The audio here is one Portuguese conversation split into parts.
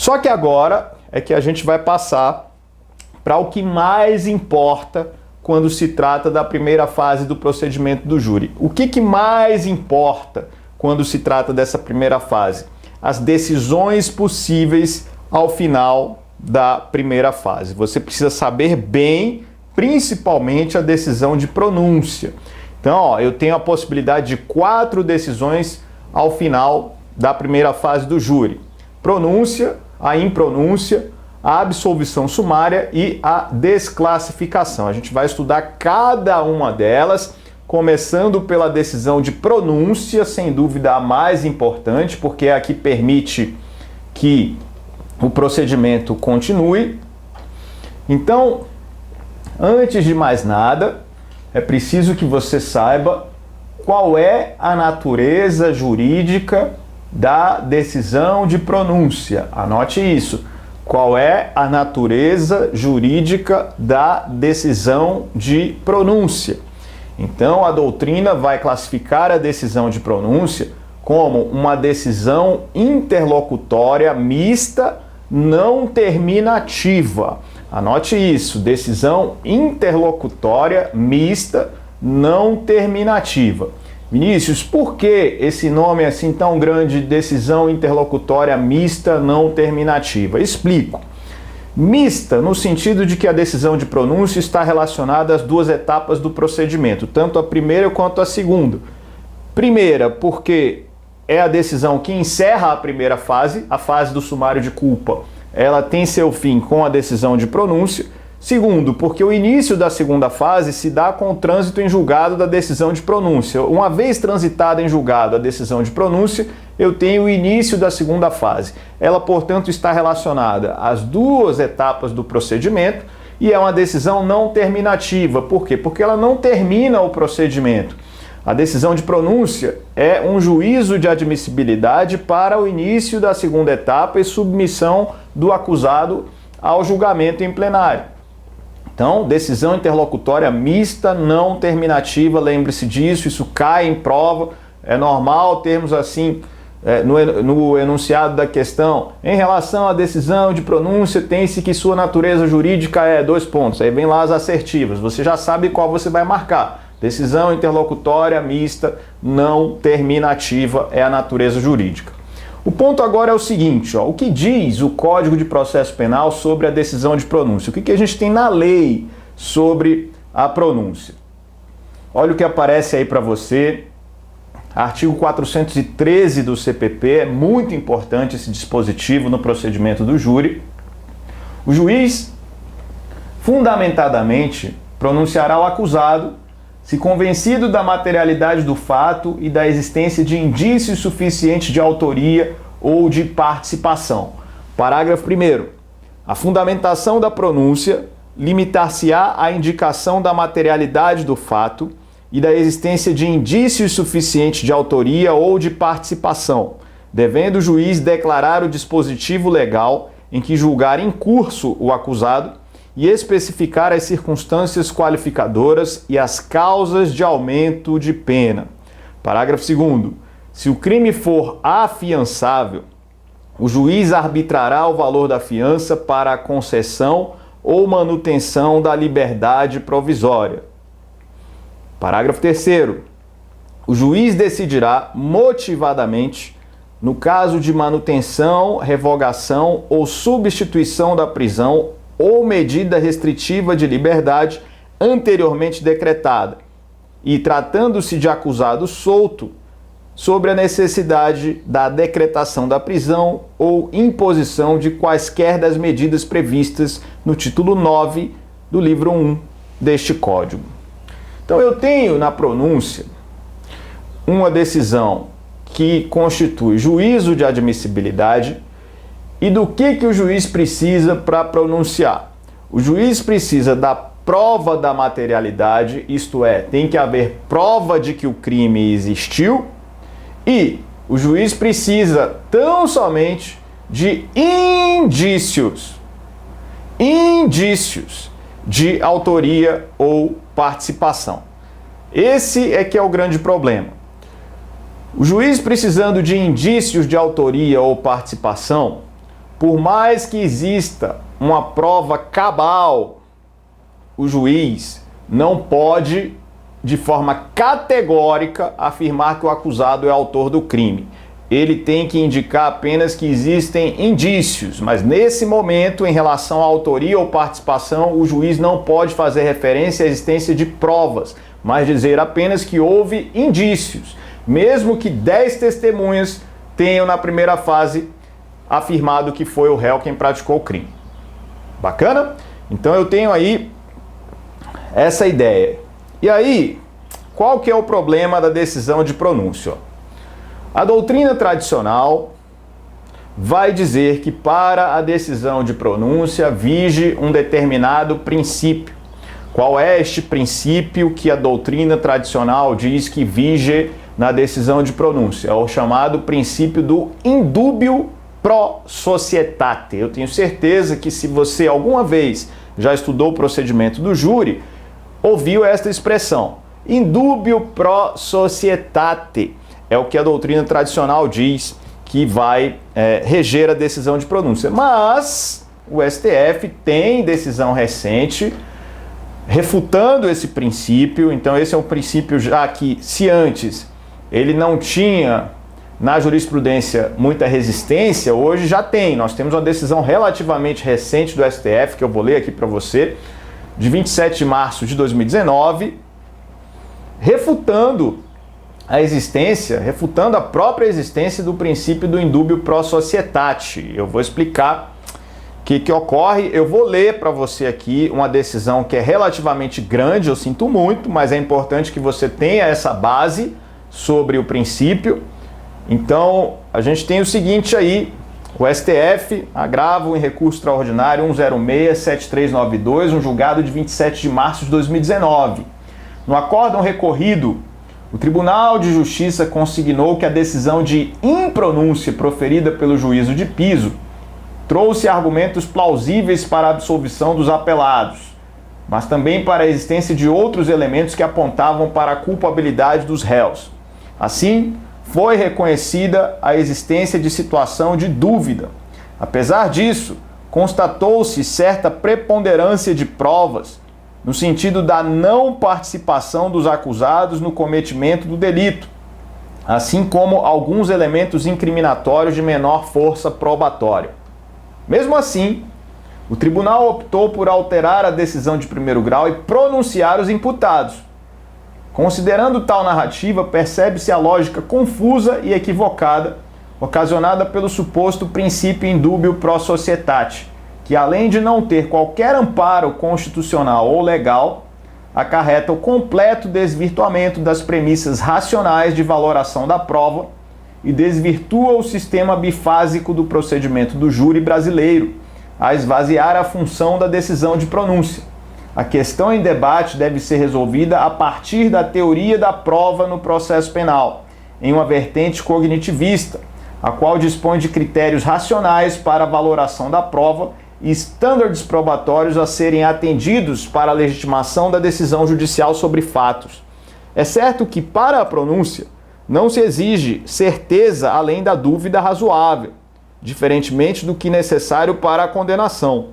Só que agora é que a gente vai passar para o que mais importa quando se trata da primeira fase do procedimento do júri. O que mais importa quando se trata dessa primeira fase? As decisões possíveis ao final da primeira fase. Você precisa saber bem, principalmente a decisão de pronúncia. Então, eu tenho a possibilidade de 4 decisões ao final da primeira fase do júri: pronúncia, a impronúncia, a absolvição sumária e a desclassificação. A gente vai estudar cada uma delas, começando pela decisão de pronúncia, sem dúvida a mais importante, porque é a que permite que o procedimento continue. Então, antes de mais nada, é preciso que você saiba qual é a natureza jurídica da decisão de pronúncia. Anote isso. Qual é a natureza jurídica da decisão de pronúncia? Então, a doutrina vai classificar a decisão de pronúncia como uma decisão interlocutória mista não terminativa. Anote isso, decisão interlocutória mista não terminativa. Vinícius, por que esse nome assim tão grande, decisão interlocutória mista não terminativa? Explico. Mista no sentido de que a decisão de pronúncia está relacionada às 2 etapas do procedimento, tanto a primeira quanto a segunda. Primeira, porque é a decisão que encerra a primeira fase, a fase do sumário de culpa. Ela tem seu fim com a decisão de pronúncia. Segundo, porque o início da segunda fase se dá com o trânsito em julgado da decisão de pronúncia. Uma vez transitada em julgado a decisão de pronúncia, eu tenho o início da segunda fase. Ela, portanto, está relacionada às 2 etapas do procedimento e é uma decisão não terminativa. Por quê? Porque ela não termina o procedimento. A decisão de pronúncia é um juízo de admissibilidade para o início da segunda etapa e submissão do acusado ao julgamento em plenário. Então, decisão interlocutória mista não terminativa, lembre-se disso, isso cai em prova, é normal termos assim no enunciado da questão. Em relação à decisão de pronúncia, tem-se que sua natureza jurídica é 2 pontos, aí vem lá as assertivas, você já sabe qual você vai marcar. Decisão interlocutória mista não terminativa é a natureza jurídica. O ponto agora é o seguinte, o que diz o Código de Processo Penal sobre a decisão de pronúncia? O que a gente tem na lei sobre a pronúncia? Olha o que aparece aí para você, artigo 413 do CPP, é muito importante esse dispositivo no procedimento do júri. O juiz, fundamentadamente, pronunciará o acusado se convencido da materialidade do fato e da existência de indícios suficientes de autoria ou de participação. Parágrafo 1º. A fundamentação da pronúncia limitar-se-á à indicação da materialidade do fato e da existência de indícios suficientes de autoria ou de participação, devendo o juiz declarar o dispositivo legal em que julgar em curso o acusado e especificar as circunstâncias qualificadoras e as causas de aumento de pena. Parágrafo 2º. Se o crime for afiançável, o juiz arbitrará o valor da fiança para a concessão ou manutenção da liberdade provisória. Parágrafo 3º. O juiz decidirá motivadamente no caso de manutenção, revogação ou substituição da prisão ou medida restritiva de liberdade anteriormente decretada, e tratando-se de acusado solto, sobre a necessidade da decretação da prisão ou imposição de quaisquer das medidas previstas no título 9 do livro 1 deste Código. Então eu tenho na pronúncia uma decisão que constitui juízo de admissibilidade. E do que o juiz precisa para pronunciar? O juiz precisa da prova da materialidade, isto é, tem que haver prova de que o crime existiu, e o juiz precisa tão somente de indícios de autoria ou participação. Esse é que é o grande problema. O juiz precisando de indícios de autoria ou participação Por mais que exista uma prova cabal, o juiz não pode, de forma categórica, afirmar que o acusado é autor do crime. Ele tem que indicar apenas que existem indícios, mas nesse momento, em relação à autoria ou participação, o juiz não pode fazer referência à existência de provas, mas dizer apenas que houve indícios, mesmo que 10 testemunhas tenham na primeira fase afirmado que foi o réu quem praticou o crime. Bacana? Então eu tenho aí essa ideia. E aí, qual que é o problema da decisão de pronúncia? A doutrina tradicional vai dizer que para a decisão de pronúncia vige um determinado princípio. Qual é este princípio que a doutrina tradicional diz que vige na decisão de pronúncia? É o chamado princípio do indubio pro societate. Eu tenho certeza que se você alguma vez já estudou o procedimento do júri, ouviu esta expressão, indubio pro societate. É o que a doutrina tradicional diz que vai reger a decisão de pronúncia. Mas o STF tem decisão recente refutando esse princípio. Então esse é um princípio já que, se antes ele não tinha na jurisprudência muita resistência, hoje já tem. Nós temos uma decisão relativamente recente do STF, que eu vou ler aqui para você, de 27 de março de 2019, refutando a própria existência do princípio do indubio pro societate. Eu vou explicar o que ocorre. Eu vou ler para você aqui uma decisão que é relativamente grande, eu sinto muito, mas é importante que você tenha essa base sobre o princípio. Então, a gente tem o seguinte aí, o STF agravo em recurso extraordinário 106-7392, um julgado de 27 de março de 2019. No acórdão recorrido, o Tribunal de Justiça consignou que a decisão de impronúncia proferida pelo juízo de piso trouxe argumentos plausíveis para a absolvição dos apelados, mas também para a existência de outros elementos que apontavam para a culpabilidade dos réus. Assim, foi reconhecida a existência de situação de dúvida. Apesar disso, constatou-se certa preponderância de provas no sentido da não participação dos acusados no cometimento do delito, assim como alguns elementos incriminatórios de menor força probatória. Mesmo assim, o tribunal optou por alterar a decisão de primeiro grau e pronunciar os imputados. Considerando tal narrativa, percebe-se a lógica confusa e equivocada ocasionada pelo suposto princípio indubio pro societate, que além de não ter qualquer amparo constitucional ou legal, acarreta o completo desvirtuamento das premissas racionais de valoração da prova e desvirtua o sistema bifásico do procedimento do júri brasileiro, a esvaziar a função da decisão de pronúncia. A questão em debate deve ser resolvida a partir da teoria da prova no processo penal, em uma vertente cognitivista, a qual dispõe de critérios racionais para a valoração da prova e estándares probatórios a serem atendidos para a legitimação da decisão judicial sobre fatos. É certo que, para a pronúncia, não se exige certeza além da dúvida razoável, diferentemente do que necessário para a condenação.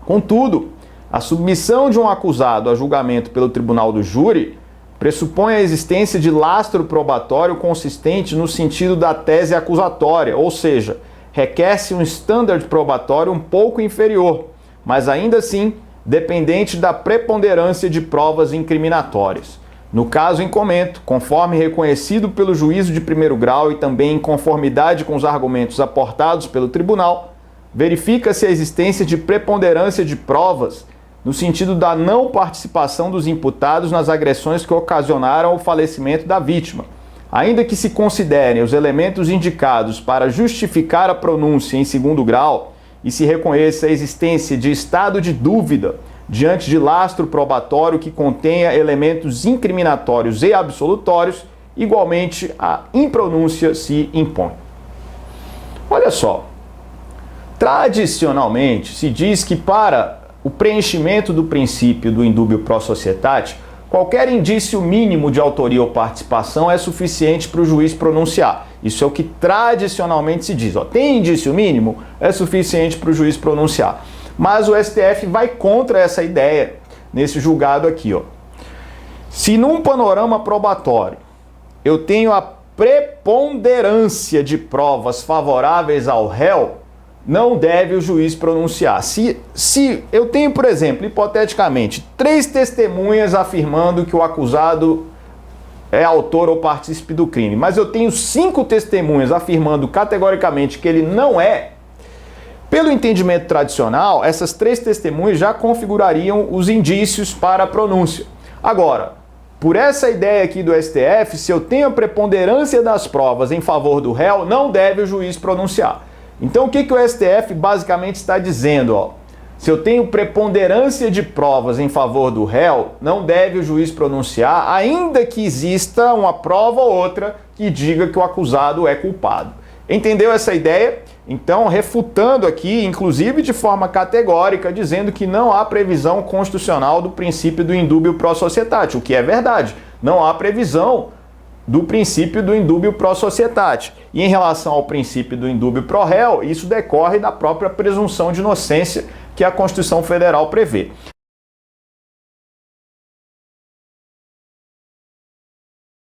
Contudo, a submissão de um acusado a julgamento pelo tribunal do júri pressupõe a existência de lastro probatório consistente no sentido da tese acusatória, ou seja, requer-se um standard probatório um pouco inferior, mas ainda assim dependente da preponderância de provas incriminatórias. No caso em comento, conforme reconhecido pelo juízo de primeiro grau e também em conformidade com os argumentos aportados pelo tribunal, verifica-se a existência de preponderância de provas no sentido da não participação dos imputados nas agressões que ocasionaram o falecimento da vítima, ainda que se considerem os elementos indicados para justificar a pronúncia em segundo grau e se reconheça a existência de estado de dúvida diante de lastro probatório que contenha elementos incriminatórios e absolutórios, igualmente a impronúncia se impõe. Olha só, tradicionalmente se diz que para o preenchimento do princípio do indubio pro societate, qualquer indício mínimo de autoria ou participação é suficiente para o juiz pronunciar. Isso é o que tradicionalmente se diz. Ó, tem indício mínimo? É suficiente para o juiz pronunciar. Mas o STF vai contra essa ideia nesse julgado aqui. Ó. Se num panorama probatório eu tenho a preponderância de provas favoráveis ao réu, não deve o juiz pronunciar. Se eu tenho, por exemplo, hipoteticamente, 3 testemunhas afirmando que o acusado é autor ou partícipe do crime, mas eu tenho 5 testemunhas afirmando categoricamente que ele não é, pelo entendimento tradicional, essas 3 testemunhas já configurariam os indícios para a pronúncia. Agora, por essa ideia aqui do STF, se eu tenho a preponderância das provas em favor do réu, não deve o juiz pronunciar. Então o que o STF basicamente está dizendo? Ó? Se eu tenho preponderância de provas em favor do réu, não deve o juiz pronunciar, ainda que exista uma prova ou outra que diga que o acusado é culpado. Entendeu essa ideia? Então, refutando aqui, inclusive de forma categórica, dizendo que não há previsão constitucional do princípio do indúbio pro societate, o que é verdade. Não há previsão do princípio do indúbio pro societate. E em relação ao princípio do indúbio pro réu, isso decorre da própria presunção de inocência que a Constituição Federal prevê.